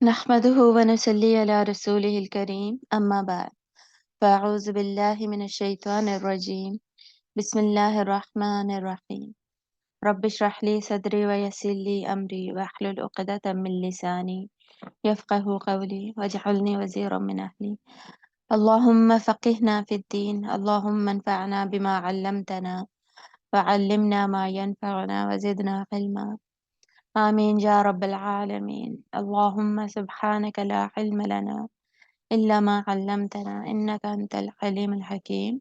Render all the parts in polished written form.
نحمده ونصلي على رسوله الكريم أما بعد فأعوذ بالله من الشيطان الرجيم بسم الله الرحمن الرحيم رب اشرح لي صدري ويسر لي أمري واحلل عقدة من لساني يفقه قولي واجعلني وزيرا من أهلي اللهم فقهنا في الدين اللهم انفعنا بما علمتنا وعلمنا ما ينفعنا وزدنا علما آمين يا رب العالمين اللهم سبحانك لا علم لنا إلا ما علمتنا إنك أنت العليم الحكيم.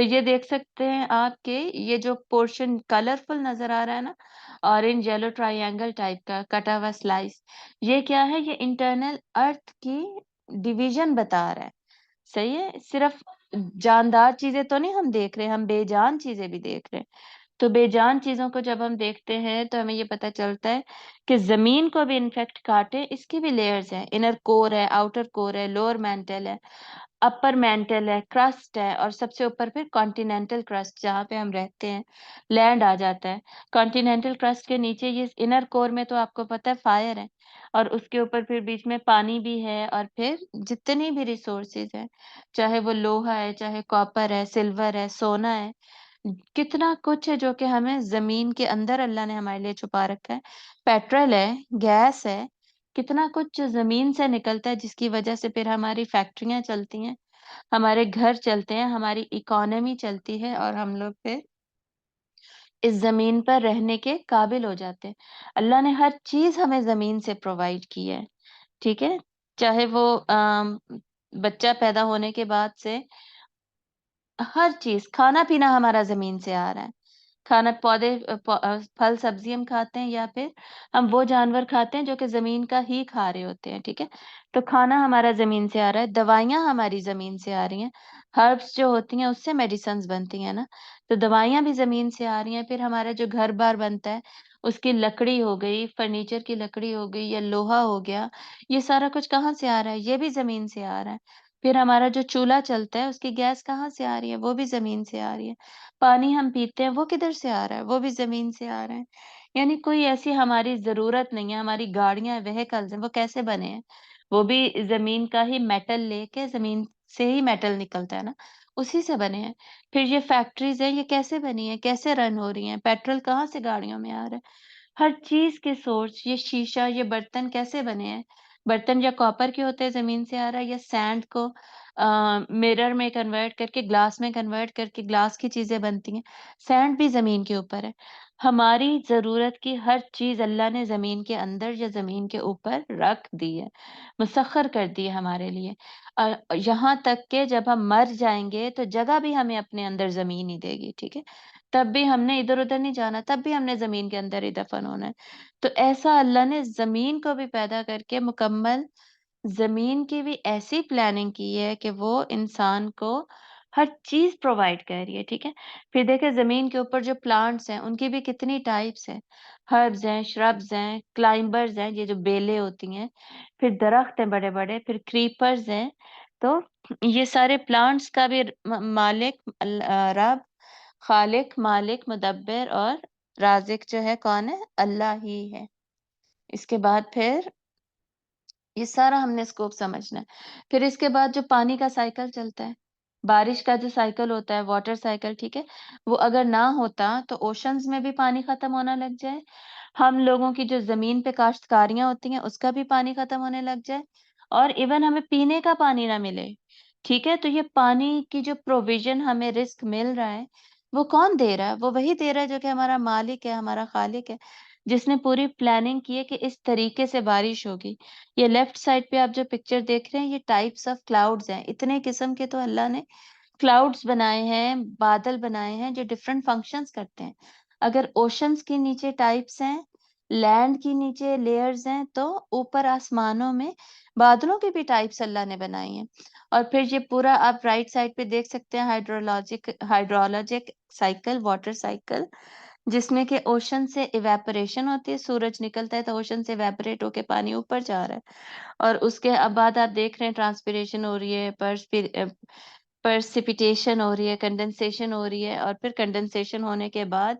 تو یہ دیکھ سکتے ہیں آپ کے یہ جو پورشن کلرفل نظر آ رہا ہے نا، اورنج یلو ٹرائینگل ٹائپ کا کٹا ہوا سلائس، یہ کیا ہے؟ یہ انٹرنل ارتھ کی ڈویژن بتا رہا ہے. صحیح ہے؟ صرف جاندار چیزیں تو نہیں ہم دیکھ رہے، ہم بے جان چیزیں بھی دیکھ رہے ہیں. تو بے جان چیزوں کو جب ہم دیکھتے ہیں تو ہمیں یہ پتہ چلتا ہے کہ زمین کو بھی انفیکٹ کاٹے، اس کی بھی لیئرز ہیں. انر کور ہے، آؤٹر کور ہے، لوور مینٹل ہے، اپر مینٹل ہے، کرسٹ ہے، اور سب سے اوپر پھر کانٹیننٹل کرسٹ جہاں پہ ہم رہتے ہیں، لینڈ آ جاتا ہے. کانٹیننٹل کرسٹ کے نیچے یہ انر کور میں تو آپ کو پتہ ہے فائر ہے، اور اس کے اوپر پھر بیچ میں پانی بھی ہے، اور پھر جتنی بھی ریسورسز ہیں، چاہے وہ لوہا ہے، چاہے کاپر ہے، سلور ہے، سونا ہے، کتنا کچھ ہے جو کہ ہمیں زمین کے اندر اللہ نے ہمارے لیے چھپا رکھا ہے. پیٹرول ہے، گیس ہے، کتنا کچھ جو زمین سے نکلتا ہے، جس کی وجہ سے پھر ہماری فیکٹریاں چلتی ہیں، ہمارے گھر چلتے ہیں، ہماری اکانومی چلتی ہے، اور ہم لوگ پھر اس زمین پر رہنے کے قابل ہو جاتے ہیں. اللہ نے ہر چیز ہمیں زمین سے پرووائڈ کی ہے. ٹھیک ہے؟ چاہے وہ بچہ پیدا ہونے کے بعد سے ہر چیز، کھانا پینا ہمارا زمین سے آ رہا ہے. کھانا پودے پھل سبزی ہم کھاتے ہیں، یا پھر ہم وہ جانور کھاتے ہیں جو کہ زمین کا ہی کھا رہے ہوتے ہیں. ٹھیک ہے؟ تو کھانا ہمارا زمین سے آ رہا ہے، دوائیاں ہماری زمین سے آ رہی ہیں، ہربس جو ہوتی ہیں اس سے میڈیسنز بنتی ہیں نا، تو دوائیاں بھی زمین سے آ رہی ہیں. پھر ہمارا جو گھر بار بنتا ہے، اس کی لکڑی ہو گئی، فرنیچر کی لکڑی ہو گئی، یا لوہا ہو گیا، یہ سارا کچھ کہاں سے آ رہا ہے؟ یہ بھی زمین سے آ رہا ہے. پھر ہمارا جو چولہا چلتا ہے، اس کی گیس کہاں سے آ رہی ہے؟ وہ بھی زمین سے آ رہی ہے. پانی ہم پیتے ہیں، وہ کدھر سے آ رہا ہے؟ وہ بھی زمین سے آ رہا ہے. یعنی کوئی ایسی ہماری ضرورت نہیں ہے. ہماری گاڑیاں، وہیکلز ہیں، وہ کیسے بنے ہیں؟ وہ بھی زمین کا ہی میٹل لے کے، زمین سے ہی میٹل نکلتا ہے نا، اسی سے بنے ہیں. پھر یہ فیکٹریز ہیں، یہ کیسے بنی ہیں، کیسے رن ہو رہی ہیں؟ پیٹرول کہاں سے گاڑیوں میں آ رہا ہے؟ ہر چیز کے سورس، یہ شیشہ، یہ برتن کیسے بنے ہیں؟ برتن یا کاپر کے ہوتے ہیں، زمین سے آ رہا ہے، یا سینڈ کو میرر میں کنورٹ کر کے، گلاس میں کنورٹ کر کے گلاس کی چیزیں بنتی ہیں. سینڈ بھی زمین کے اوپر ہے. ہماری ضرورت کی ہر چیز اللہ نے زمین کے اندر یا زمین کے اوپر رکھ دی ہے، مسخر کر دی ہے ہمارے لیے. یہاں تک کہ جب ہم مر جائیں گے تو جگہ بھی ہمیں اپنے اندر زمین ہی دے گی. ٹھیک ہے؟ تب بھی ہم نے ادھر ادھر نہیں جانا، تب بھی ہم نے زمین کے اندر ہی دفن ہونا ہے. تو ایسا اللہ نے زمین کو بھی پیدا کر کے مکمل زمین کی بھی ایسی پلاننگ کی ہے کہ وہ انسان کو ہر چیز پرووائڈ کر رہی ہے. ٹھیک ہے؟ پھر دیکھیں زمین کے اوپر جو پلانٹس ہیں، ان کی بھی کتنی ٹائپس ہیں. ہربز ہیں، شربز ہیں، کلائمبرز ہیں، یہ جو بیلیں ہوتی ہیں، پھر درخت ہیں بڑے بڑے، پھر کریپرز ہیں. تو یہ سارے پلانٹس کا بھی مالک رب، خالق، مالک، مدبر اور رازق جو ہے کون ہے؟ اللہ ہی ہے. اس کے بعد پھر یہ سارا ہم نے اسکوپ سمجھنا ہے. پھر اس کے بعد جو پانی کا سائیکل چلتا ہے، بارش کا جو سائیکل ہوتا ہے، واٹر سائیکل، ٹھیک ہے، وہ اگر نہ ہوتا تو اوشنز میں بھی پانی ختم ہونا لگ جائے. ہم لوگوں کی جو زمین پہ کاشتکاریاں ہوتی ہیں، اس کا بھی پانی ختم ہونے لگ جائے، اور ایون ہمیں پینے کا پانی نہ ملے. ٹھیک ہے؟ تو یہ پانی کی جو پروویژن ہمیں رزق مل رہا ہے، وہ کون دے رہا ہے؟ وہ وہی دے رہا ہے جو کہ ہمارا مالک ہے، ہمارا خالق ہے، جس نے پوری پلاننگ کی ہے کہ اس طریقے سے بارش ہوگی. یہ لیفٹ سائڈ پہ آپ جو پکچر دیکھ رہے ہیں، یہ ٹائپس آف کلاؤڈز ہیں. اتنے قسم کے تو اللہ نے کلاؤڈز بنائے ہیں، بادل بنائے ہیں جو ڈفرینٹ فنکشنز کرتے ہیں. اگر اوشنز کے نیچے ٹائپس ہیں، لینڈ کی نیچے لیئرز ہیں، تو اوپر آسمانوں میں بادلوں کی بھی ٹائپس اللہ نے بنائی ہیں. اور پھر یہ پورا آپ رائٹ سائڈ پہ دیکھ سکتے ہیں ہائیڈرولوجک سائیکل، واٹر سائیکل، جس میں کہ اوشن سے ایویپوریشن ہوتی ہے. سورج نکلتا ہے تو اوشن سے ایویپوریٹ ہو کے پانی اوپر جا رہا ہے، اور اس کے بعد آپ دیکھ رہے ہیں ٹرانسپیریشن ہو رہی ہے، پرسپیٹیشن ہو رہی ہے، کنڈنسیشن ہو رہی ہے، اور پھر کنڈنسیشن ہونے کے بعد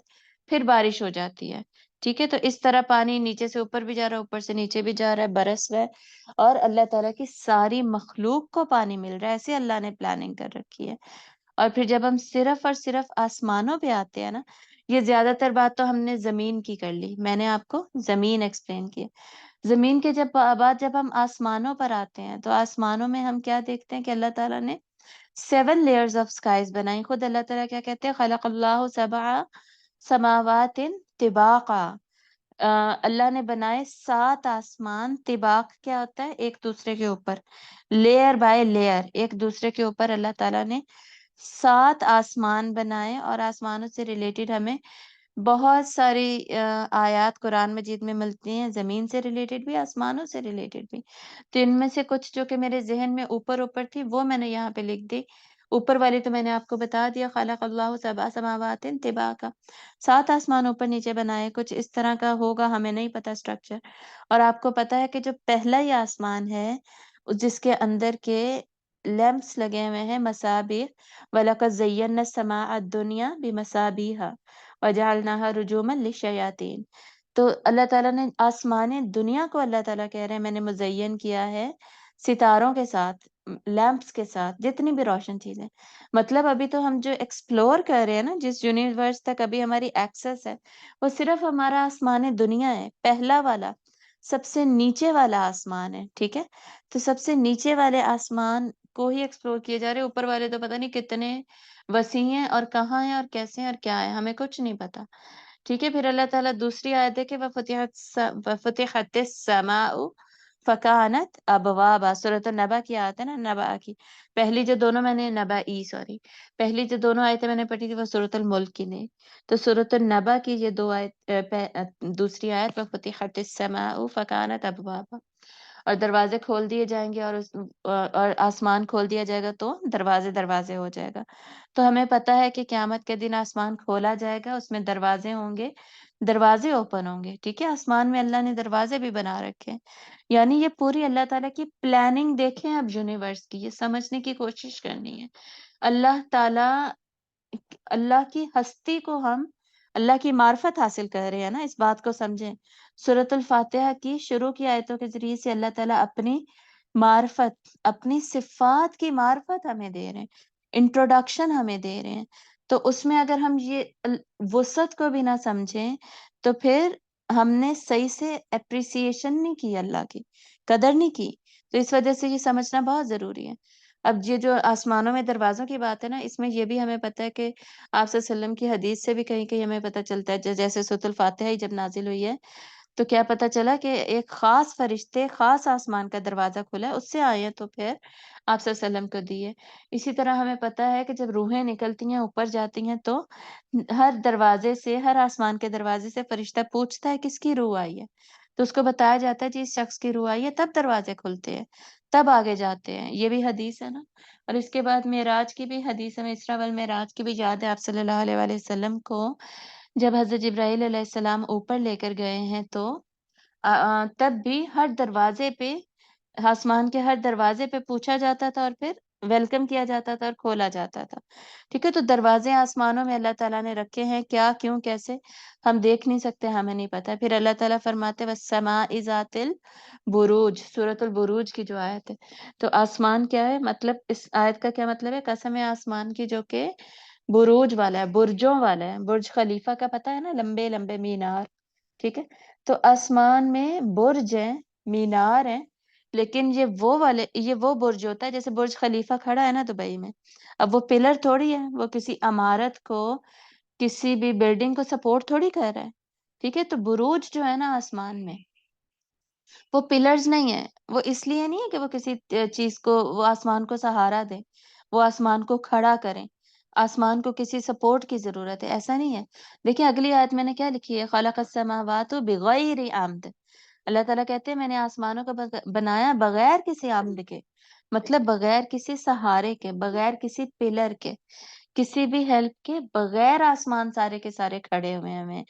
پھر بارش ہو جاتی ہے. ٹھیک ہے؟ تو اس طرح پانی نیچے سے اوپر بھی جا رہا ہے، اوپر سے نیچے بھی جا رہا ہے، برس رہا ہے، اور اللہ تعالیٰ کی ساری مخلوق کو پانی مل رہا ہے. ایسے اللہ نے پلاننگ کر رکھی ہے. اور پھر جب ہم صرف اور صرف آسمانوں پہ آتے ہیں نا، یہ زیادہ تر بات تو ہم نے زمین کی کر لی، میں نے آپ کو زمین ایکسپلین کی. زمین کے جب ہم آسمانوں پر آتے ہیں، تو آسمانوں میں ہم کیا دیکھتے ہیں کہ اللہ تعالیٰ نے 7 لیئرز آف سکائز بنائی. خود اللہ تعالیٰ کیا کہتے ہیں؟ خلق اللہ 7 سماوات طباقا. اللہ نے بنائے 7 آسمان. طباق کیا ہوتا ہے؟ ایک دوسرے کے اوپر، لیئر بائی لیئر، ایک دوسرے کے اوپر اللہ تعالیٰ نے 7 آسمان بنائے، اور آسمانوں سے ریلیٹڈ ہمیں بہت ساری آیات قرآن مجید میں ملتی ہیں، زمین سے ریلیٹڈ بھی، آسمانوں سے ریلیٹڈ بھی۔ تو ان میں سے کچھ جو کہ میرے ذہن میں اوپر اوپر تھی وہ میں نے یہاں پہ لکھ دی۔ اوپر والی تو میں نے آپ کو بتا دیا، خلق اللہ سبع سماوات طباقا، 7 آسمان اوپر نیچے بنائے، کچھ اس طرح کا ہوگا، ہمیں نہیں پتا اسٹرکچر۔ اور آپ کو پتا ہے کہ جو پہلا ہی آسمان ہے جس کے اندر کے لیمپس لگے ہوئے ہیں، مصابیح، وَلَقَدْ زَيَّنَّا السَّمَاءَ الدُّنْيَا بِمَصَابِيحَ وَجَعَلْنَاهَا رُجُومًا لِلشَّيَاطِينِ۔ تو اللہ تعالیٰ نے آسمان دنیا کو، اللہ تعالیٰ کہہ رہے ہیں میں نے مزین کیا ہے ستاروں کے ساتھ، لیمپس کے ساتھ، جتنی بھی روشن چیزیں۔ مطلب ابھی تو ہم جو ایکسپلور کر رہے ہیں نا، جس یونیورس تک ابھی ہماری ایکسس ہے، وہ صرف ہمارا آسمان دنیا ہے، پہلا والا، سب سے نیچے والا آسمان ہے، ٹھیک ہے؟ تو سب سے نیچے والے آسمان کو ہی ایکسپلور کیے جا رہے، اوپر والے تو پتہ نہیں کتنے وسیع ہیں اور کہاں ہیں اور کیسے ہیں اور کیا ہے، ہمیں کچھ نہیں پتا، ٹھیک ہے؟ پھر اللہ تعالیٰ دوسری آیت ہے کہ وَفُتِحَتِ السَّمَاءُ فَكَانَتْ أَبْوَابًا، سورۃ النبأ کی آیت ہے نا، نبأ کی پہلی جو دونوں میں نے پہلی جو دونوں آیتیں میں نے پڑھی تھی وہ سورۃ الملک کی نہیں، تو سورۃ النبأ کی یہ دو آیت، دوسری آیت وَفُتِحَتِ السَّمَاءُ فَكَانَتْ أَبْوَابًا، اور دروازے کھول دیے جائیں گے، اور آسمان کھول دیا جائے گا تو دروازے ہو جائے گا۔ تو ہمیں پتہ ہے کہ قیامت کے دن آسمان کھولا جائے گا، اس میں دروازے ہوں گے، دروازے اوپن ہوں گے، ٹھیک ہے؟ آسمان میں اللہ نے دروازے بھی بنا رکھے ہیں، یعنی یہ پوری اللہ تعالیٰ کی پلاننگ دیکھیں اب یونیورس کی، یہ سمجھنے کی کوشش کرنی ہے۔ اللہ تعالیٰ، اللہ کی ہستی کو ہم اللہ کی معرفت حاصل کر رہے ہیں نا، اس بات کو سمجھیں۔ سورۃ الفاتحہ کی شروع کی آیتوں کے ذریعے سے اللہ تعالیٰ اپنی معرفت، اپنی صفات کی معرفت ہمیں دے رہے ہیں، انٹروڈکشن ہمیں دے رہے ہیں۔ تو اس میں اگر ہم یہ وسعت کو بھی نہ سمجھیں تو پھر ہم نے صحیح سے اپریسیشن نہیں کی، اللہ کی قدر نہیں کی۔ تو اس وجہ سے یہ سمجھنا بہت ضروری ہے۔ اب یہ جو آسمانوں میں دروازوں کی بات ہے نا، اس میں یہ بھی ہمیں پتہ ہے کہ آپ صلی اللہ علیہ وسلم کی حدیث سے بھی کہیں کہیں ہمیں پتہ چلتا ہے، جیسے سورۃ الفاتحہ ہی جب نازل ہوئی ہے تو کیا پتہ چلا کہ ایک خاص فرشتے خاص آسمان کا دروازہ کھلا ہے، اس سے آیت تو پھر آپ صلی اللہ علیہ وسلم کو دی ہے۔ اسی طرح ہمیں پتہ ہے کہ جب روحیں نکلتی ہیں اوپر جاتی ہیں تو ہر دروازے سے، ہر آسمان کے دروازے سے فرشتہ پوچھتا ہے کس کی روح آئی ہے، تو اس کو بتایا جاتا ہے جی اس شخص کی روح آئی ہے، تب دروازے کھلتے ہیں، تب آگے جاتے ہیں۔ یہ بھی حدیث ہے نا۔ اور اس کے بعد معراج کی بھی حدیث ہے، اسراء والمعراج کی بھی یاد ہے آپ صلی اللہ علیہ وآلہ وسلم کو، جب حضرت جبرائیل علیہ السلام اوپر لے کر گئے ہیں تو تب بھی ہر دروازے پہ، آسمان کے ہر دروازے پہ پوچھا جاتا تھا اور پھر ویلکم کیا جاتا تھا اور کھولا جاتا تھا، ٹھیک ہے؟ تو دروازے آسمانوں میں اللہ تعالیٰ نے رکھے ہیں، کیا، کیوں، کیسے، ہم دیکھ نہیں سکتے، ہمیں نہیں پتا۔ پھر اللہ تعالیٰ فرماتے وَالسَّمَاءِ ذَاتِ الْبُرُوجِ، سورۃ البروج کی جو آیت ہے، تو آسمان کیا ہے، مطلب اس آیت کا کیا مطلب ہے؟ قسم ہے آسمان کی جو کہ بروج والا ہے، برجوں والا ہے، برج خلیفہ کا پتہ ہے نا، لمبے لمبے مینار، ٹھیک ہے؟ تو آسمان میں برج ہیں، مینار ہیں، لیکن یہ وہ برج ہوتا ہے جیسے برج خلیفہ کھڑا ہے نا دبئی میں، اب وہ پلر تھوڑی ہے، وہ کسی عمارت کو، کسی بھی بلڈنگ کو سپورٹ تھوڑی کر رہا ہے، ٹھیک ہے؟ تو بروج جو ہے نا آسمان میں، وہ پلرز نہیں ہے، وہ اس لیے نہیں ہے کہ وہ کسی چیز کو، وہ آسمان کو سہارا دے، وہ آسمان کو کھڑا کریں، آسمان کو کسی سپورٹ کی ضرورت ہے، ایسا نہیں ہے۔ دیکھیں اگلی آیت میں نے کیا لکھی ہے، خلق السماوات بغیر عمد، اللہ تعالیٰ کہتے ہیں میں نے آسمانوں کو بنایا بغیر کسی عمد کے، مطلب بغیر کسی سہارے کے، بغیر کسی پلر کے، کسی بھی ہیلپ کے، بغیر آسمان سارے کے سارے کھڑے ہوئے ہیں ہمیں۔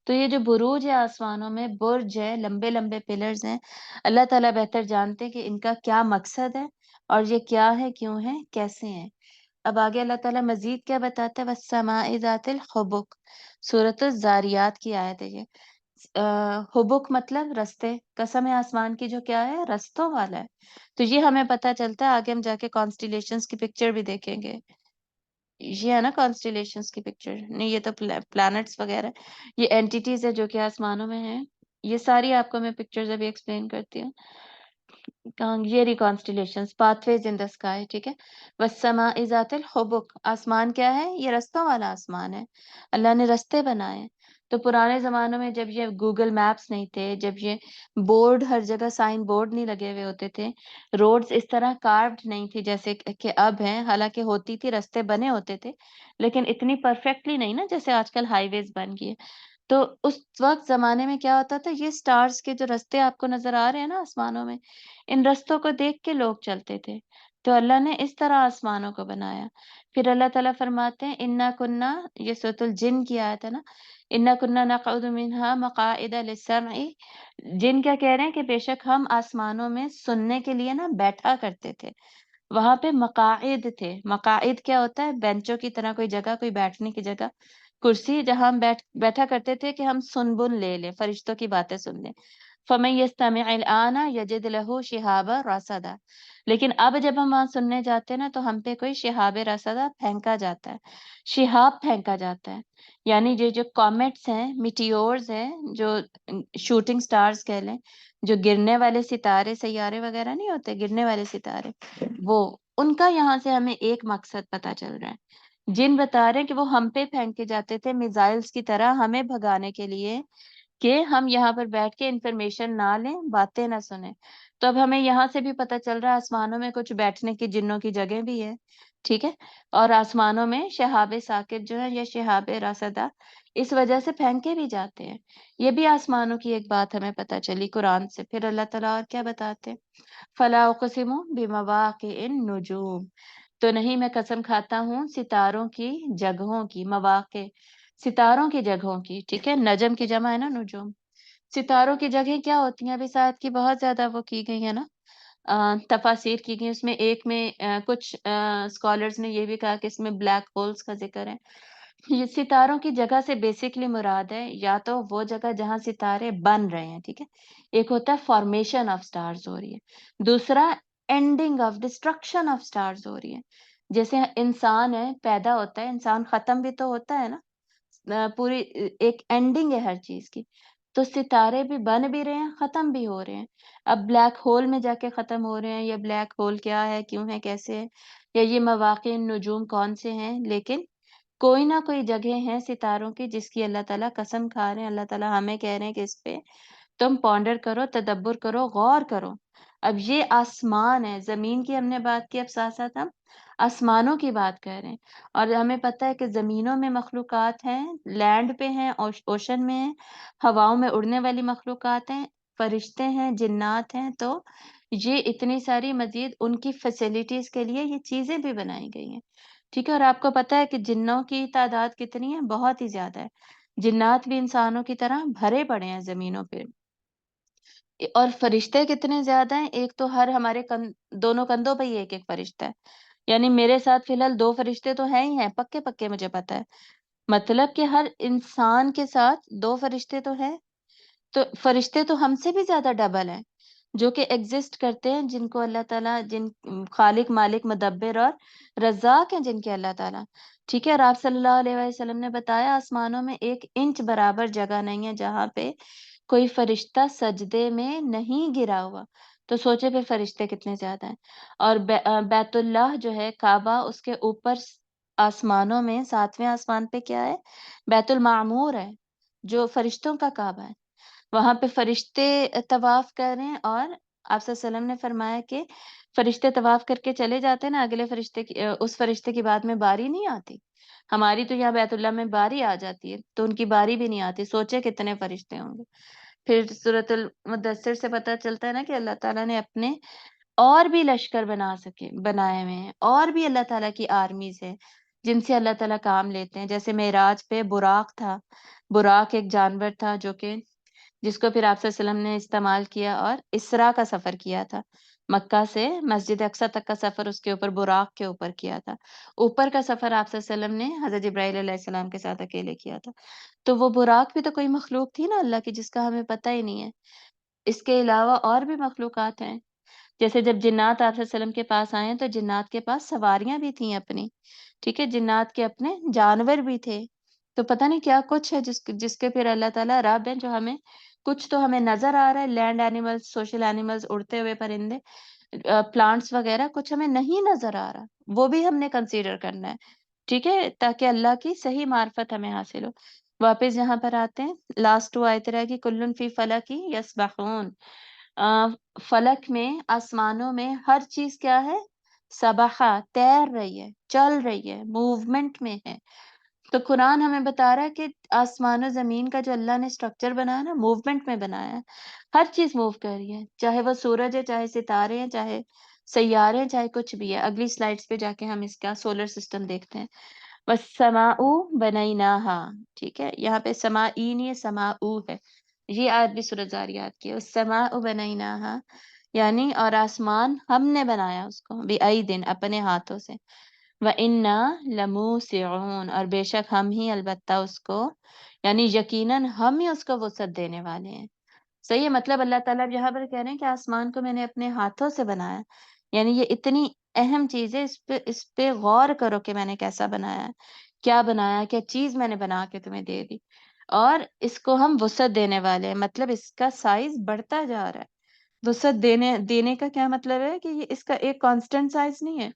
تو یہ جو بروج ہے آسمانوں میں، برج ہے، لمبے لمبے پلرز ہیں، اللہ تعالیٰ بہتر جانتے ہیں کہ ان کا کیا مقصد ہے اور یہ کیا ہے، کیوں ہے، کیسے ہیں۔ اب آگے اللہ تعالیٰ مزید کیا بتاتا ہے، وَالسَّمَاءِ ذَاتِ الْحُبُكِ، سورۃ الذاریات کی آیت ہے یہ۔ حبک مطلب رستے، قسم ہے آسمان کی جو کیا ہے، رستوں والا ہے۔ تو یہ ہمیں پتہ چلتا ہے، آگے ہم جا کے کانسٹیلیشنز کی پکچر بھی دیکھیں گے، یہ ہے نا کانسٹیلیشنز کی پکچر، نہیں یہ تو پلانٹس وغیرہ، یہ اینٹیٹیز ہے جو کہ آسمانوں میں ہیں، یہ ساری آپ کو میں پکچرز ابھی ایکسپلین کرتی ہوں۔ یہ ری کانسٹیلیشنز، path ways in the sky, ٹھیک ہے؟ وَالسَّمَاءِ ذَاتِ الْحُبُكِ، آسمان کیا ہے، یہ رستوں والا آسمان ہے، اللہ نے رستے بنائے ہیں۔ تو پرانے زمانوں میں جب یہ گوگل میپس نہیں تھے، جب یہ بورڈ ہر جگہ سائن بورڈ نہیں لگے ہوئے ہوتے تھے، روڈز اس طرح کاروڈ نہیں تھی جیسے کہ اب ہیں، حالانکہ ہوتی تھی، رستے بنے ہوتے تھے، لیکن اتنی پرفیکٹلی نہیں نا جیسے آج کل ہائی ویز بن گئی ہے۔ تو اس وقت زمانے میں کیا ہوتا تھا، یہ سٹارز کے جو رستے آپ کو نظر آ رہے ہیں نا آسمانوں میں، ان رستوں کو دیکھ کے لوگ چلتے تھے۔ تو اللہ نے اس طرح آسمانوں کو بنایا۔ پھر اللہ تعالیٰ فرماتے ہیں انا کننا، یہ سورۃ الجن کی آیت ہے نا، انا کننا نقعد منها مقاعد للسمع، جن کیا کہہ رہے ہیں کہ بے شک ہم آسمانوں میں سننے کے لیے نا بیٹھا کرتے تھے۔ وہاں پہ مقاعد تھے، مقاعد کیا ہوتا ہے، بینچوں کی طرح کوئی جگہ، کوئی بیٹھنے کی جگہ، کرسی جہاں ہم بیٹھا کرتے تھے کہ ہم سن بن لے لیں، فرشتوں کی باتیں سن لیں۔ فَمَن يَسْتَمِعِ الْآنَ يَجِدْ لَهُ شِهَابًا رَصَدًا، لیکن اب جب ہم وہاں سننے جاتے ہیں نا تو ہم پہ کوئی شہاب رصدا پھینکا جاتا ہے، شہاب پھینکا جاتا ہے، یعنی یہ جو کامٹس ہیں، میٹیورز ہیں، جو شوٹنگ سٹارز کہہ لیں، جو گرنے والے ستارے، سیارے وغیرہ نہیں ہوتے، گرنے والے ستارے، وہ ان کا یہاں سے ہمیں ایک مقصد پتا چل رہا ہے۔ جن بتا رہے ہیں کہ وہ ہم پہ پھینکے جاتے تھے میزائلز کی طرح ہمیں بھگانے کے لیے، کہ ہم یہاں پر بیٹھ کے انفارمیشن نہ لیں، باتیں نہ سنیں۔ تو اب ہمیں یہاں سے بھی پتہ چل رہا ہے آسمانوں میں کچھ بیٹھنے کی جنوں کی جگہ بھی ہے، ٹھیک ہے، اور آسمانوں میں شہاب ثاقب جو ہے یا شہاب راصدہ اس وجہ سے پھینکے بھی جاتے ہیں۔ یہ بھی آسمانوں کی ایک بات ہمیں پتہ چلی قرآن سے۔ پھر اللہ تعالیٰ اور کیا بتاتے ہیں، فلا اقسم بمواقع النجوم، تو نہیں میں قسم کھاتا ہوں ستاروں کی جگہوں کی، مواقع ستاروں کی جگہوں کی، ٹھیک ہے، نجم کی جمع ہے نا نجوم۔ ستاروں کی جگہیں کیا ہوتی ہیں، ابھی شاید کی بہت زیادہ وہ کی گئی ہے نا، تفاسیر کی گئی، اس میں ایک میں کچھ اسکالرز نے یہ بھی کہا کہ اس میں بلیک ہولز کا ذکر ہے۔ یہ ستاروں کی جگہ سے بیسکلی مراد ہے یا تو وہ جگہ جہاں ستارے بن رہے ہیں، ٹھیک ہے، ایک ہوتا ہے فارمیشن آف سٹارز ہو رہی ہے، دوسرا ending of destruction of stars ہو رہی ہے۔ جیسے انسان ہے، پیدا ہوتا ہے انسان، ختم بھی تو ہوتا ہے نا، پوری ایک اینڈنگ ہے ہر چیز کی۔ تو ستارے بھی بن بھی رہے ہیں، ختم بھی ہو رہے ہیں۔ اب بلیک ہول میں جا کے ختم ہو رہے ہیں، یا بلیک ہول کیا ہے، کیوں ہے، کیسے ہے، یا یہ مواقع نجوم کون سے ہیں، لیکن کوئی نہ کوئی جگہ ہے ستاروں کی جس کی اللہ تعالیٰ قسم کھا رہے ہیں، اللہ تعالیٰ ہمیں کہہ رہے ہیں کہ اس پہ تم پونڈر کرو، تدبر کرو، غور کرو۔ اب یہ آسمان ہے، زمین کی ہم نے بات کی، اب ساتھ ساتھ ہم آسمانوں کی بات کر رہے ہیں، اور ہمیں پتہ ہے کہ زمینوں میں مخلوقات ہیں، لینڈ پہ ہیں، اوشن میں ہیں، ہواؤں میں اڑنے والی مخلوقات ہیں، فرشتے ہیں، جنات ہیں، تو یہ اتنی ساری مزید ان کی فیسلٹیز کے لیے یہ چیزیں بھی بنائی گئی ہیں، ٹھیک ہے۔ اور آپ کو پتہ ہے کہ جنوں کی تعداد کتنی ہے، بہت ہی زیادہ ہے، جنات بھی انسانوں کی طرح بھرے پڑے ہیں زمینوں پہ، اور فرشتے کتنے زیادہ ہیں، ایک تو ہر ہمارے دونوں کندھوں پہ ہی ایک ایک فرشتہ ہے، یعنی میرے ساتھ فی الحال 2 فرشتے تو ہیں ہی ہیں، پکے پکے مجھے پتا ہے، مطلب کہ ہر انسان کے ساتھ 2 فرشتے تو ہیں۔ تو فرشتے تو ہم سے بھی زیادہ ڈبل ہیں جو کہ ایگزسٹ کرتے ہیں، جن کو اللہ تعالیٰ، جن خالق مالک مدبر اور رزاق ہیں جن کے اللہ تعالیٰ، ٹھیک ہے۔ اور آپ صلی اللہ علیہ وسلم نے بتایا آسمانوں میں 1 انچ برابر جگہ نہیں ہے جہاں پہ کوئی فرشتہ سجدے میں نہیں گرا ہوا، تو سوچے پھر فرشتے کتنے زیادہ ہیں۔ اور بیت اللہ جو ہے کعبہ، اس کے اوپر آسمانوں میں 7ویں آسمان پہ کیا ہے، بیت المعمور ہے، جو فرشتوں کا کعبہ ہے، وہاں پہ فرشتے طواف کر رہے ہیں، اور آپ صلی اللہ علیہ وسلم نے فرمایا کہ فرشتے طواف کر کے چلے جاتے ہیں نا، اگلے فرشتے کی اس فرشتے کی بعد میں باری نہیں آتی، ہماری تو یہاں بیت اللہ میں باری آ جاتی ہے، تو ان کی باری بھی نہیں آتی، سوچے کتنے فرشتے ہوں گے۔ پھر سورۃ المدثر سے پتہ چلتا ہے نا کہ اللہ تعالیٰ نے اپنے اور بھی لشکر بنائے ہوئے ہیں، اور بھی اللہ تعالیٰ کی آرمیز ہے جن سے اللہ تعالیٰ کام لیتے ہیں۔ جیسے معراج پہ براق تھا، براق ایک جانور تھا جو کہ جس کو پھر آپ صلی اللہ علیہ وسلم نے استعمال کیا اور اسرا کا سفر کیا تھا، مکہ سے مسجد اقصی تک کا سفر اس کے اوپر براق کے اوپر کیا تھا، اوپر کا سفر آپ صلی اللہ علیہ وسلم نے حضرت جبرائیل علیہ السلام کے ساتھ اکیلے کیا تھا۔ تو وہ براق بھی تو کوئی مخلوق تھی نا اللہ کی، جس کا ہمیں پتہ ہی نہیں ہے۔ اس کے علاوہ اور بھی مخلوقات ہیں، جیسے جب جنات آپ صلی اللہ علیہ وسلم کے پاس آئے تو جنات کے پاس سواریاں بھی تھیں اپنی، ٹھیک ہے، جنات کے اپنے جانور بھی تھے، تو پتہ نہیں کیا کچھ ہے جس کے پھر اللہ تعالیٰ رب ہیں، جو ہمیں کچھ تو ہمیں نظر آ رہا ہے، لینڈ اینیملز، سوشل اینیملز، اڑتے ہوئے پرندے، پلانٹس وغیرہ، کچھ ہمیں نہیں نظر آ رہا، وہ بھی ہم نے کنسیڈر کرنا ہے، ٹھیک ہے، تاکہ اللہ کی صحیح معرفت ہمیں حاصل ہو۔ واپس یہاں پر آتے ہیں، لاسٹ 2 آیتیں رہ گی، کلن فی فلک یسبحون، فلک میں، آسمانوں میں ہر چیز کیا ہے؟ سبحہ، تیر رہی ہے، چل رہی ہے، موومنٹ میں ہے۔ تو قرآن ہمیں بتا رہا ہے کہ آسمان و زمین کا جو اللہ نے اسٹرکچر بنایا نا، موومنٹ میں بنایا ہے، ہر چیز موو کر رہی ہے، چاہے وہ سورج ہے، چاہے ستارے ہیں، چاہے سیارے ہیں، چاہے کچھ بھی ہے۔ اگلی سلائڈز پہ جا کے ہم اس کا سولر سسٹم دیکھتے ہیں۔ وَالسَّمَاءُ بَنَيْنَاهَا، ٹھیک ہے، یہاں پہ سمائی نہیں ہے، سماؤ ہے، یہ آیت بھی سورۃ زاریات کی ہے۔ وَالسَّمَاءُ بَنَيْنَاهَا، یعنی اور آسمان ہم نے بنایا اس کو، بِأَيْدٍ، اپنے ہاتھوں سے، وَإِنَّا لَمُوسِعُونَ، اور بے شک ہم ہی البتہ اس کو، یعنی یقیناً ہم ہی اس کو وسعت دینے والے ہیں۔ صحیح ہے، مطلب اللہ تعالیٰ اب یہاں پر کہہ رہے ہیں کہ آسمان کو میں نے اپنے ہاتھوں سے بنایا، یعنی یہ اتنی اہم چیز ہے، اس پہ غور کرو کہ میں نے کیسا بنایا ہے، کیا بنایا، کیا چیز میں نے بنا کے تمہیں دے دی، اور اس کو ہم وسعت دینے والے ہیں، مطلب اس کا سائز بڑھتا جا رہا ہے۔ وسعت دینے کا کیا مطلب ہے کہ یہ اس کا ایک کانسٹنٹ سائز نہیں ہے،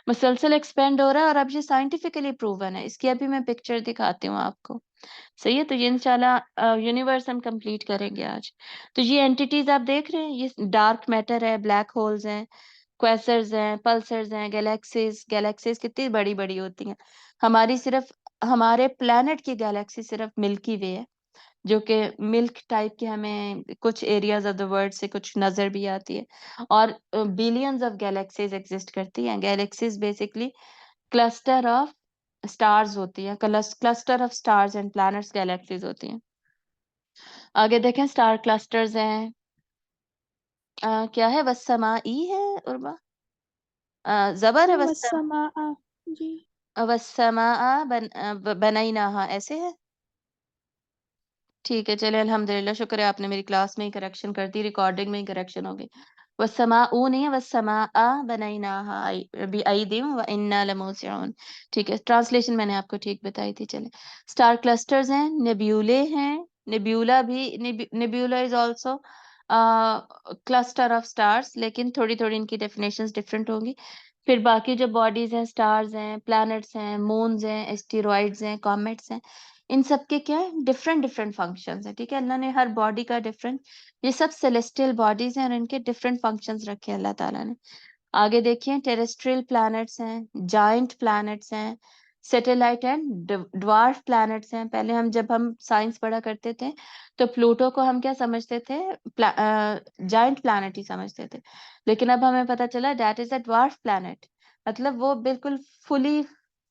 مسلسل ایکسپینڈ ہو رہا ہے، اور اب یہ سائنٹیفکلی پروون ہے، اس کی ابھی میں پکچر دکھاتی ہوں آپ کو۔ صحیح ہے، تو یہ انشاءاللہ یونیورس ہم کمپلیٹ کریں گے آج۔ تو یہ اینٹیٹیز آپ دیکھ رہے ہیں، یہ ڈارک میٹر ہے، بلیک ہولز ہیں، کویسرز ہیں، پلسرز ہیں، گیلیکسیز کتنی بڑی بڑی ہوتی ہیں، ہماری صرف ہمارے پلانٹ کی گیلیکسی صرف ملکی وے ہے، جو کہ ملک ٹائپ کے ہمیں کچھ ایریاز آف دا ورلڈ سے کچھ نظر بھی آتی ہے، اور بلینز آف گیلیکسیز ایگزسٹ کرتی ہیں۔ Galaxies basically cluster of stars ہوتی ہیں، cluster of stars and plants galaxies ہوتی ہیں۔ آگے دیکھیں، اسٹار کلسٹرز ہیں، کیا ہے، والسمائی ہے عربا، زبر ہے، والسماء، جی والسماء بنیناہا، ایسے ہے، ٹھیک ہے، چلے الحمدللہ، شکر ہے آپ نے میری کلاس میں ہی کریکشن کر دی، ریکارڈنگ میں ہی کریکشن ہوگی۔ والسماء نہیں ہے، والسماء بنیناہا بأید وإنا لموسعون، ٹھیک ہے، ٹرانسلیشن میں نے آپ کو ٹھیک بتائی تھی۔ چلے، اسٹار کلسٹرز ہیں، نیبیولے ہیں، نیبیولا بھی، nebula is also cluster of stars, لیکن تھوڑی تھوڑی ان کی ڈیفینیشنز ڈفرینٹ ہوں گی۔ پھر باقی جو باڈیز ہیں، اسٹارز ہیں، پلانٹس ہیں، مونز ہیں، اسٹیرائڈز ہیں، کامٹس ہیں، ان سب کے کیا ہے، ڈفرینٹ ڈفرینٹ فنکشنز ہیں، ٹھیک ہے، اللہ نے ہر باڈی کا ڈفرینٹ، یہ سب سیلیسٹیل باڈیز ہیں اور ان کے ڈفرینٹ فنکشنز رکھے ہیں اللہ تعالیٰ نے۔ آگے دیکھیں، ٹیریسٹریل پلانٹس ہیں، جائنٹ پلانٹس ہیں، سیٹلائٹ اینڈ ڈوارف پلانٹس ہیں۔ پہلے جب ہم سائنس پڑھا کرتے تھے تو پلوٹو کو ہم کیا سمجھتے تھے، جائنٹ پلانٹ ہی سمجھتے تھے، لیکن اب ہمیں پتہ چلا that is a dwarf plant, مطلب وہ بالکل فلی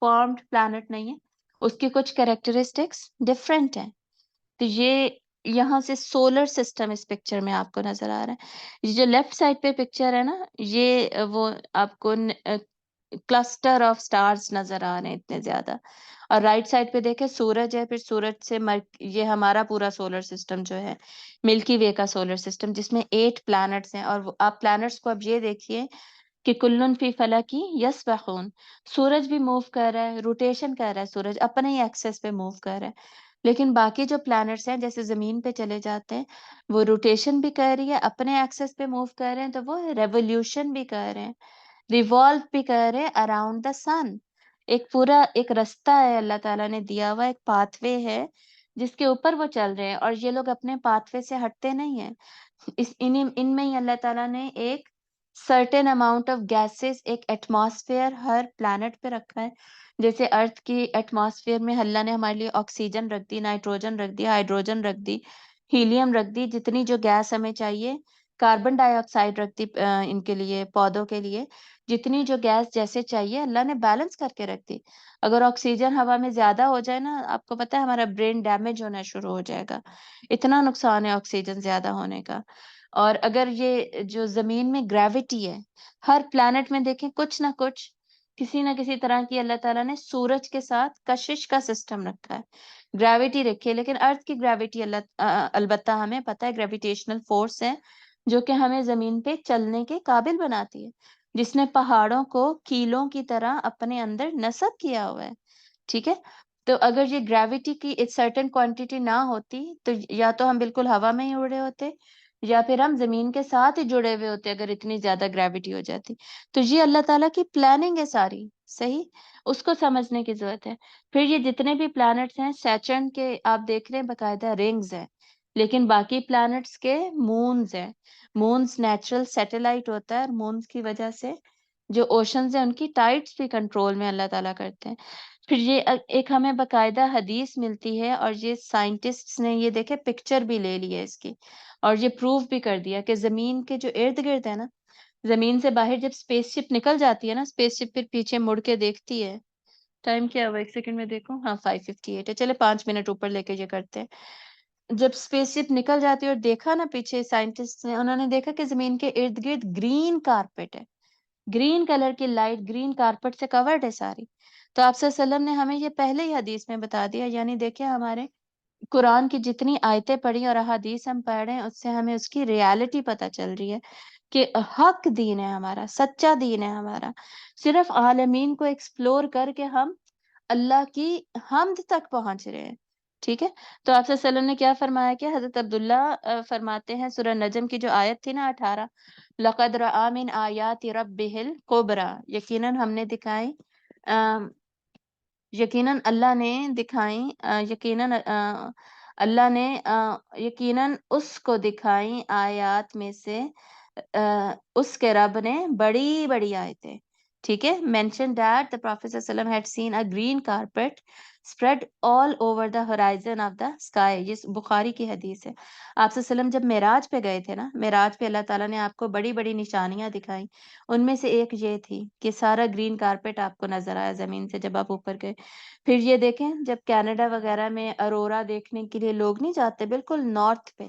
فارمڈ پلانٹ نہیں ہے، اس کی کچھ کریکٹرسٹکس ڈفرینٹ ہیں۔ تو یہ یہاں سے سولر سسٹم اس پکچر میں آپ کو نظر آ رہا ہے۔ یہ جو لیفٹ سائڈ پہ پکچر ہے نا، یہ وہ آپ کو کلسٹر آف سٹارز نظر آ رہے ہیں اتنے زیادہ، اور رائٹ سائڈ پہ دیکھیں سورج ہے، پھر سورج سے یہ ہمارا پورا سولر سسٹم جو ہے ملکی وے کا سولر سسٹم، جس میں 8 پلانٹس ہیں، اور آپ پلانٹس کو اب یہ دیکھیے کہ کلن فی فلک یسبحون، سورج بھی موو کر رہا ہے، روٹیشن کر رہا ہے، سورج اپنے ہی ایکسس پہ موو کر رہا ہے، لیکن باقی جو پلانٹس ہیں جیسے زمین پہ چلے جاتے ہیں، وہ روٹیشن بھی کر رہی ہے، اپنے ایکسس پہ موو کر رہے ہیں، تو وہ ریولیوشن بھی کر رہے ہیں، ریوالو بھی کر رہے ہیں اراؤنڈ دا سن۔ ایک پورا ایک رستہ ہے اللہ تعالیٰ نے دیا ہوا، ایک پاتھ وے ہے جس کے اوپر وہ چل رہے ہیں، اور یہ لوگ اپنے پاتھ وے سے ہٹتے نہیں ہیں۔ ان میں ہی اللہ تعالیٰ نے ایک سرٹن اماؤنٹ آف گیسز، ایک ایٹماسفیئر ہر پلانٹ پہ رکھا ہے، جیسے ارتھ کی ایٹماسفیئر میں اللہ نے ہمارے لیے آکسیجن رکھ دی، نائٹروجن رکھ دی، ہائیڈروجن رکھ دی، ہیلیم رکھ دی، جتنی جو گیس ہمیں چاہیے، کاربن ڈائی آکسائڈ رکھ دی ان کے لیے، پودوں کے لیے، جتنی جو گیس جیسے چاہیے اللہ نے بیلنس کر کے رکھ دی۔ اگر آکسیجن ہوا میں زیادہ ہو جائے نا، آپ کو پتہ ہے ہمارا برین ڈیمیج ہونا شروع ہو جائے گا، اتنا نقصان ہے آکسیجن زیادہ ہونے کا۔ اور اگر یہ جو زمین میں گریوٹی ہے، ہر پلانٹ میں دیکھیں کچھ نہ کچھ کسی نہ کسی طرح کی اللہ تعالیٰ نے سورج کے ساتھ کشش کا سسٹم رکھا ہے، گریوٹی رکھی ہے، لیکن ارتھ کی گریوٹی البتہ ہمیں پتہ ہے گریویٹیشنل فورس ہے جو کہ ہمیں زمین پہ چلنے کے قابل بناتی ہے، جس نے پہاڑوں کو کیلوں کی طرح اپنے اندر نصب کیا ہوا ہے، ٹھیک ہے۔ تو اگر یہ گریوٹی کی ایک سرٹن کوانٹٹی نہ ہوتی تو یا تو ہم بالکل ہوا میں ہی اڑے ہوتے، یا پھر ہم زمین کے ساتھ ہی جڑے ہوئے ہوتے اگر اتنی زیادہ گریوٹی ہو جاتی. تو یہ اللہ تعالیٰ کی پلاننگ ہے ساری. صحیح، اس کو سمجھنے کی ضرورت ہے. پھر یہ جتنے بھی پلانٹس ہیں سیچرن کے آپ دیکھ رہے ہیں باقاعدہ رنگز ہیں، لیکن باقی پلانٹس کے مونز ہیں. مونز نیچرل سیٹلائٹ ہوتا ہے، اور مونز کی وجہ سے جو اوشنز ہیں ان کی ٹائڈس بھی کنٹرول میں اللہ تعالیٰ کرتے ہیں. پھر یہ ایک ہمیں باقاعدہ حدیث ملتی ہے، اور یہ سائنٹسٹس نے یہ دیکھے پکچر بھی لے لی ہے اس کی، اور یہ پروف بھی کر دیا کہ زمین کے جو ارد گرد ہے نا، زمین سے باہر جب اسپیس شپ نکل جاتی ہے نا، اسپیس شپ پھر پیچھے مڑ کے دیکھتی ہے. ٹائم کیا ہوا؟ ایک سیکنڈ میں دیکھوں. ہاں 5:58 ہے. چلے 5 منٹ اوپر لے کے یہ کرتے ہیں. جب اسپیس شپ نکل جاتی ہے اور دیکھا نا پیچھے سائنٹسٹ نے، انہوں نے دیکھا کہ زمین کے ارد گرد گرین کارپیٹ ہے، گرین کلر کی لائٹ گرین کارپٹ سے کورڈ ہے ساری. تو آپ صلی اللہ علیہ وسلم نے ہمیں یہ پہلے ہی حدیث میں بتا دیا. یعنی دیکھیں ہمارے قرآن کی جتنی آیتیں پڑھی اور احادیث ہم پڑھ رہے ہیں، اس سے ہمیں اس کی ریالٹی پتہ چل رہی ہے کہ حق دین ہے ہمارا، سچا دین ہے ہمارا. صرف عالمین کو ایکسپلور کر کے ہم اللہ کی حمد تک پہنچ رہے ہیں. ٹھیک ہے. تو آپ صلی اللہ علیہ وسلم نے کیا فرمایا کہ حضرت عبداللہ فرماتے ہیں سورہ نجم کی جو آیت تھی نا 18، لقد رأى من آیات ربہ الکبریٰ، یقیناً ہم نے دکھائی، یقیناً اللہ نے دکھائی، یقیناً اللہ نے یقیناً اس کو دکھائی آیات میں سے، اس کے رب نے بڑی بڑی آیتیں. ٹھیک ہے. مینشن دیٹ the Prophet صلی اللہ علیہ وسلم had seen a green carpet spread all over the horizon of the sky. یہ بخاری کی حدیث ہے. آپ صلی اللہ علیہ وسلم جب معراج پہ گئے تھے نا، معراج پہ اللہ تعالیٰ نے آپ کو بڑی بڑی نشانیاں دکھائیں. ان میں سے ایک یہ تھی کہ سارا گرین کارپیٹ آپ کو نظر آیا زمین سے جب آپ اوپر گئے. پھر یہ دیکھیں جب کینیڈا وغیرہ میں اروڑا دیکھنے کے لیے لوگ نہیں جاتے، بالکل نارتھ پہ،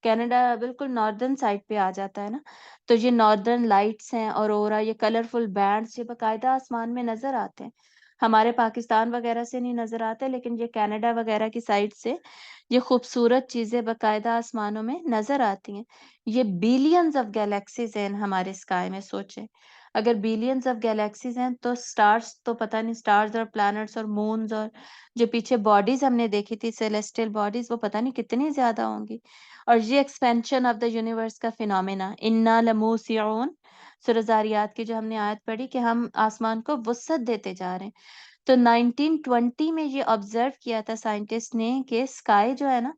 کینیڈا بالکل ناردرن سائڈ پہ آ جاتا ہے نا، تو یہ ناردرن لائٹس ہیں، اورورا، یہ کلرفل بینڈز یہ باقاعدہ آسمان میں نظر آتے ہیں. ہمارے پاکستان وغیرہ سے نہیں نظر آتے، لیکن یہ کینیڈا وغیرہ کی سائڈ سے یہ خوبصورت چیزیں باقاعدہ آسمانوں میں نظر آتی ہیں. یہ بلینز آف گیلیکسیز ہیں ہمارے اسکائی میں. سوچیں اگر بلینز آف گیلیکسیز ہیں تو سٹارز تو پتہ نہیں، سٹارز اور پلانٹس اور مونز اور جو پیچھے باڈیز ہم نے دیکھی تھی سیلیسٹیل باڈیز، وہ پتہ نہیں کتنی زیادہ ہوں گی. اور یہ ایکسپینشن آف دا یونیورس کا فینومینا، انا لموسعون، سورہ زاریات کی جو ہم نے آیت پڑھی کہ ہم آسمان کو وسعت دیتے جا رہے ہیں. تو 1920 میں یہ آبزرو کیا تھا سائنٹسٹ نے کہ اسکائی جو ہے نا،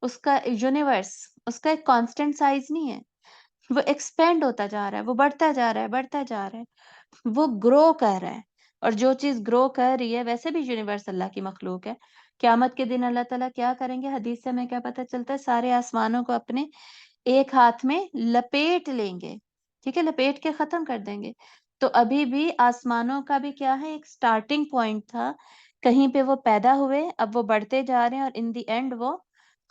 اس کا یونیورس، اس کا ایک کانسٹنٹ سائز نہیں ہے، وہ ایکسپینڈ ہوتا جا رہا ہے، وہ بڑھتا جا رہا ہے، بڑھتا جا رہا ہے، وہ گرو کر رہا ہے. اور جو چیز گرو کر رہی ہے، ویسے بھی یونیورس اللہ کی مخلوق ہے. قیامت کے دن اللہ تعالیٰ کیا کریں گے؟ حدیث سے ہمیں کیا پتہ چلتا ہے؟ سارے آسمانوں کو اپنے ایک ہاتھ میں لپیٹ لیں گے. ٹھیک ہے، لپیٹ کے ختم کر دیں گے. تو ابھی بھی آسمانوں کا بھی کیا ہے، ایک سٹارٹنگ پوائنٹ تھا، کہیں پہ وہ پیدا ہوئے، اب وہ بڑھتے جا رہے ہیں، اور ان دی اینڈ وہ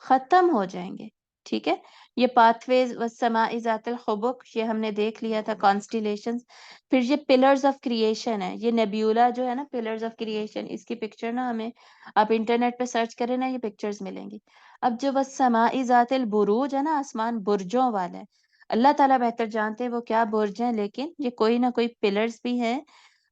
ختم ہو جائیں گے. ٹھیک ہے. یہ پاتھ ویز والسماء ذات الحبک، یہ ہم نے دیکھ لیا تھا، کانسٹیلیشنز. پھر یہ پلرز آف کریشن ہے، یہ نیبیولا جو ہے نا، پلرز آف کریشن، اس کی پکچر نا ہمیں آپ انٹرنیٹ پہ سرچ کریں نا، یہ پکچرز ملیں گی. اب جو والسماء ذات البروج ہے نا، آسمان برجوں والا ہے. اللہ تعالیٰ بہتر جانتے ہیں وہ کیا برج ہیں، لیکن یہ کوئی نہ کوئی پلرز بھی ہیں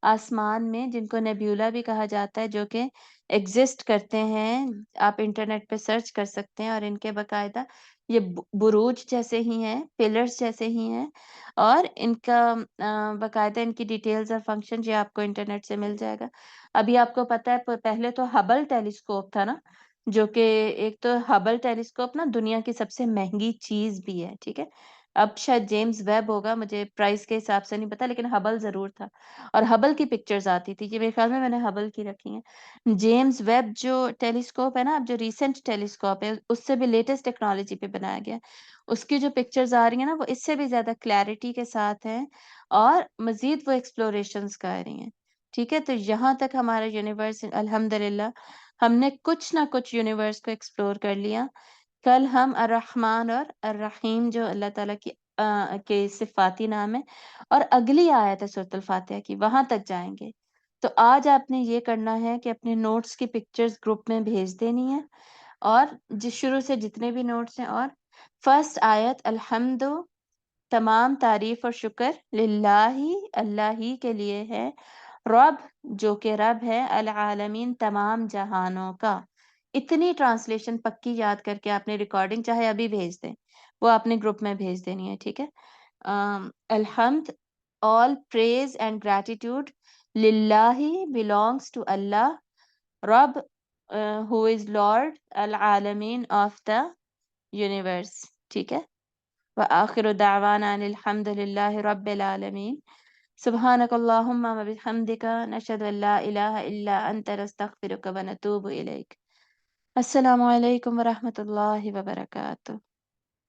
آسمان میں جن کو نیبیولا بھی کہا جاتا ہے، جو کہ ایگزسٹ کرتے ہیں. آپ انٹرنیٹ پہ سرچ کر سکتے ہیں، اور ان کے باقاعدہ یہ بروج جیسے ہی ہیں، پلرز جیسے ہی ہیں، اور ان کا باقاعدہ ان کی ڈیٹیلز اور فنکشن یہ آپ کو انٹرنیٹ سے مل جائے گا. ابھی آپ کو پتہ ہے پہلے تو ہبل ٹیلیسکوپ تھا نا، جو کہ ایک تو ہبل ٹیلیسکوپ نا دنیا کی سب سے مہنگی چیز بھی ہے. ٹھیک ہے. اب شاید جیمز ویب ہوگا، مجھے پرائس کے حساب سے نہیں پتا، لیکن ہبل ضرور تھا، اور ہبل کی پکچرز آتی تھی. یہ میرے خیال میں نے ہبل کی رکھی ہیں. جیمز ویب جو ٹیلیسکوپ ہے نا، اب جو ریسنٹ ٹیلیسکوپ ہے، اس سے بھی لیٹسٹ ٹیکنالوجی پہ بنایا گیا، اس کی جو پکچرز آ رہی ہیں نا، وہ اس سے بھی زیادہ کلیئرٹی کے ساتھ ہیں، اور مزید وہ ایکسپلوریشنز کر رہی ہیں. ٹھیک ہے. تو یہاں تک ہمارا یونیورس الحمدللہ ہم نے کچھ نہ کچھ یونیورس کو ایکسپلور کر لیا. کل ہم الرحمن اور الرحیم جو اللہ تعالیٰ کی کے صفاتی نام ہے، اور اگلی آیت ہے سورۃ الفاتحہ کی، وہاں تک جائیں گے. تو آج آپ نے یہ کرنا ہے کہ اپنے نوٹس کی پکچرز گروپ میں بھیج دینی ہے، اور جس شروع سے جتنے بھی نوٹس ہیں، اور فرسٹ آیت الحمد، تمام تعریف اور شکر، للہ، اللہ ہی کے لیے ہے، رب، جو کہ رب ہے، العالمین، تمام جہانوں کا. اتنی ٹرانسلیشن پکی یاد کر کے آپ نے ریکارڈنگ چاہے ابھی بھیج دیں، وہ آپ نے گروپ میں بھیج دینی ہے، ٹھیک ہے؟ الحمد، all praise and gratitude lillahi belongs to Allah Rabb, who is Lord al-Alamin of the universe. ٹھیک ہے؟ وآخر دعوانا ان الحمد للہ رب العالمین. سبحانک اللہم و بحمدک، نشہد ان لا الہ الا انت، نستغفرک و نتوب الیک. السلام علیکم ورحمۃ اللہ وبرکاتہ.